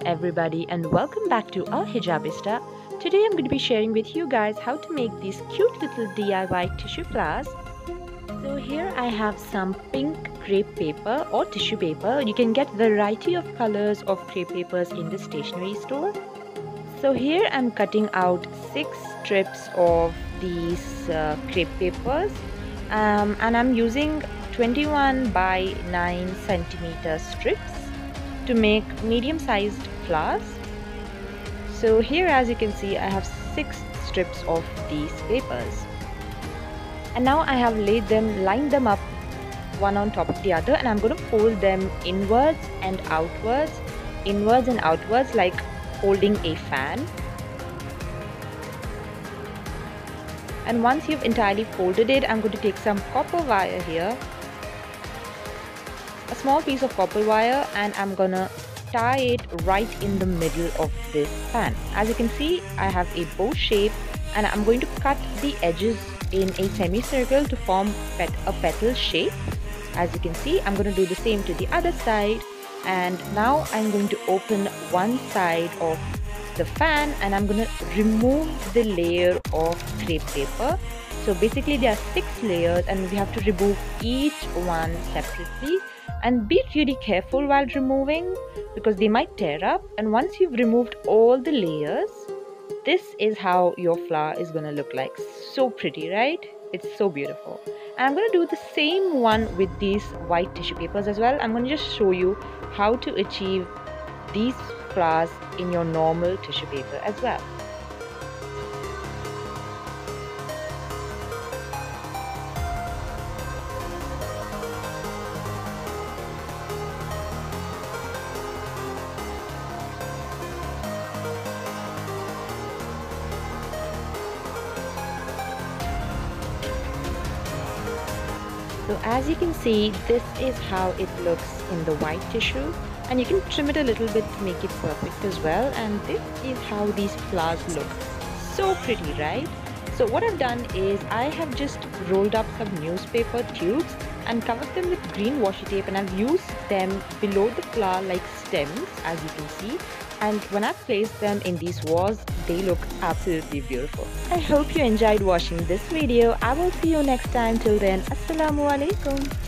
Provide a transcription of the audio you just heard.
everybody, and welcome back to our Hijabista. Today I'm going to be sharing with you guys how to make these cute little DIY tissue flowers. So here I have some pink crepe paper or tissue paper. You can get variety of colors of crepe papers in the stationery store. So here I'm cutting out 6 strips of these crepe papers and I'm using 21 by 9 centimeter strips to make medium-sized flowers. So here, as you can see, I have 6 strips of these papers, and now I have lined them up one on top of the other, and I'm going to fold them inwards and outwards like holding a fan. And once you've entirely folded it, I'm going to take some copper wire here, a small piece of copper wire, and I'm gonna tie it right in the middle of this fan. As you can see, I have a bow shape, and I'm going to cut the edges in a semicircle to form a petal shape. As you can see, I'm going to do the same to the other side, and now I'm going to open one side of the fan and I'm going to remove the layer of crepe paper. So basically there are 6 layers and we have to remove each one separately, and be really careful while removing because they might tear up. And once you've removed all the layers, this is how your flower is going to look like. So pretty, right? It's so beautiful. And I'm going to do the same one with these white tissue papers as well. I'm going to just show you how to achieve these flowers in your normal tissue paper as well. So as you can see, this is how it looks in the white tissue, and you can trim it a little bit to make it perfect as well. And this is how these flowers look. So pretty, right? So what I've done is I have just rolled up some newspaper tubes and covered them with green washi tape, and I've used them below the flower like stems, as you can see. And when I placed them in these vases, they look absolutely beautiful. I hope you enjoyed watching this video. I will see you next time. Till then, Assalamualaikum.